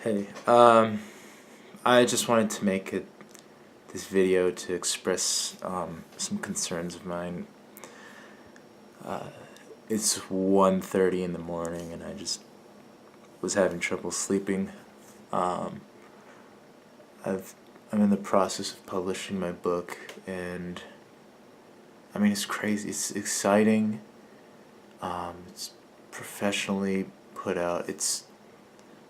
Hey, I just wanted to make this video to express some concerns of mine. It's 1:30 in the morning and I just was having trouble sleeping. Um, I'm in the process of publishing my book, and I mean, it's crazy. It's exciting. It's professionally put out. It's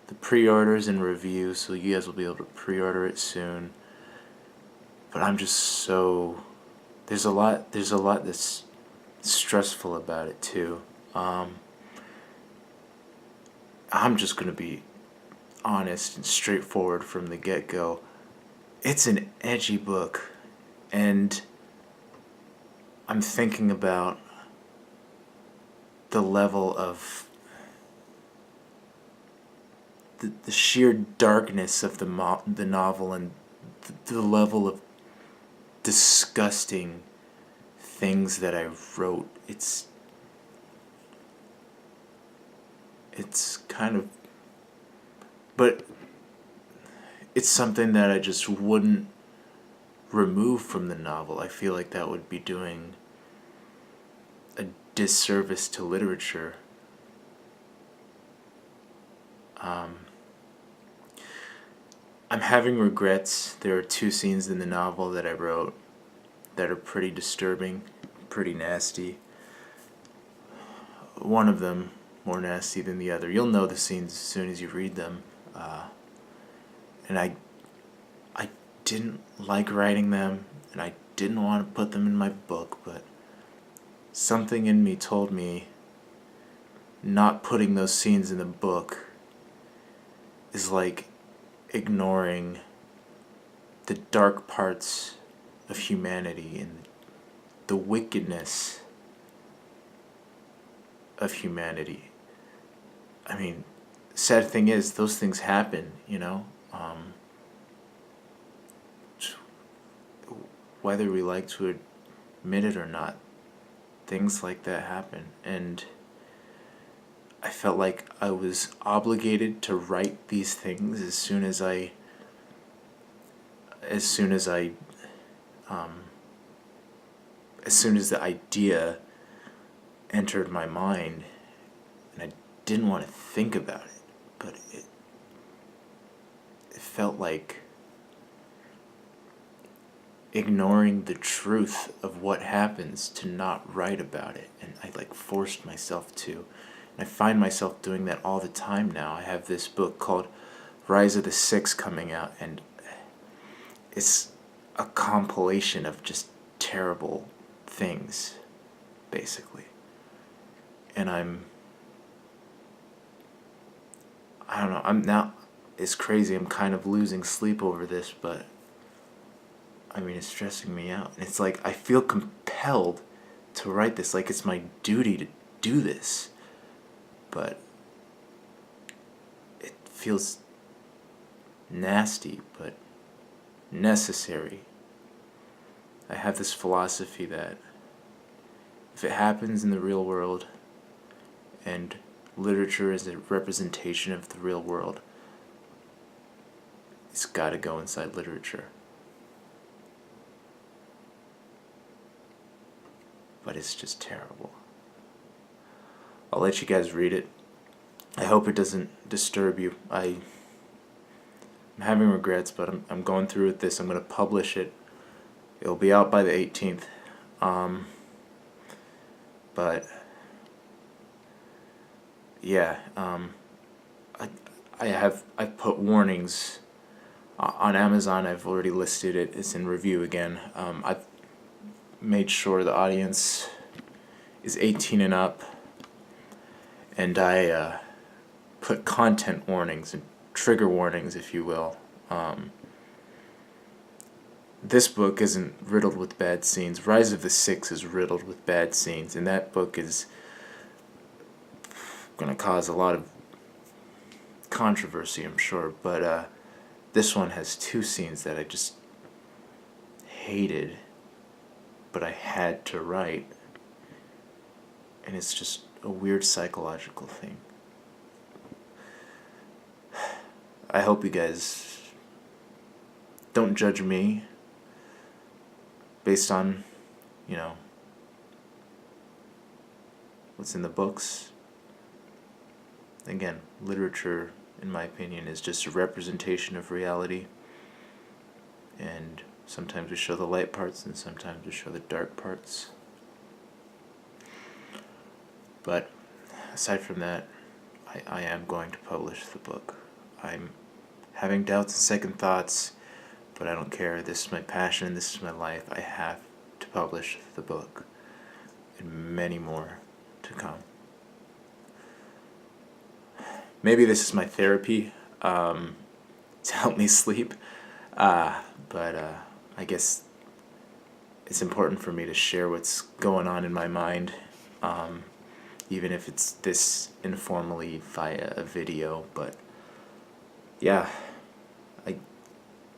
the pre-orders and review, so you guys will be able to pre-order it soon. But I'm just so there's a lot that's stressful about it too. I'm just gonna be honest and straightforward from the get-go. It's an edgy book, and I'm thinking about the level of the sheer darkness of the novel, and the level of disgusting things that I wrote. It's kind of, but it's something that I just wouldn't remove from the novel. I feel like that would be doing a disservice to literature. I'm having regrets. There are two scenes in the novel that I wrote that are pretty disturbing, pretty nasty. One of them more nasty than the other. You'll know the scenes as soon as you read them. And I didn't like writing them, and I didn't want to put them in my book, but something in me told me not putting those scenes in the book is like ignoring the dark parts of humanity and the wickedness of humanity. I mean, sad thing is, those things happen, you know? Whether we like to admit it or not, things like that happen. And I felt like I was obligated to write these things as soon as I as soon as the idea entered my mind, and I didn't want to think about it, but it felt like ignoring the truth of what happens to not write about it, and I like forced myself to. And I find myself doing that all the time now. I have this book called Rise of the Six coming out, and it's a compilation of just terrible things, basically. And I don't know, I'm now, it's crazy, I'm kind of losing sleep over this, but I mean, it's stressing me out. And it's like, I feel compelled to write this, like it's my duty to do this. But it feels nasty, but necessary. I have this philosophy that if it happens in the real world, and literature is a representation of the real world, it's gotta go inside literature. But it's just terrible. I'll let you guys read it. I hope it doesn't disturb you. I'm having regrets, but I'm going through with this. I'm going to publish it. It'll be out by the 18th. But yeah, I've put warnings on Amazon. I've already listed it. It's in review again. I've made sure the audience is 18 and up, and I put content warnings and trigger warnings, if you will. This book isn't riddled with bad scenes. Rise of the Six is riddled with bad scenes, and that book is going to cause a lot of controversy, I'm sure. But this one has two scenes that I just hated, but I had to write. And it's just a weird psychological thing. I hope you guys don't judge me based on, you know, what's in the books. Again, literature, in my opinion, is just a representation of reality. And sometimes we show the light parts and sometimes we show the dark parts. But aside from that, I am going to publish the book. I'm having doubts and second thoughts, but I don't care. This is my passion, this is my life. I have to publish the book, and many more to come. Maybe this is my therapy to help me sleep, but I guess it's important for me to share what's going on in my mind, even if it's this informally via a video. But yeah, I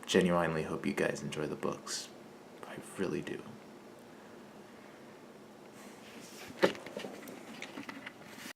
genuinely hope you guys enjoy the books. I really do.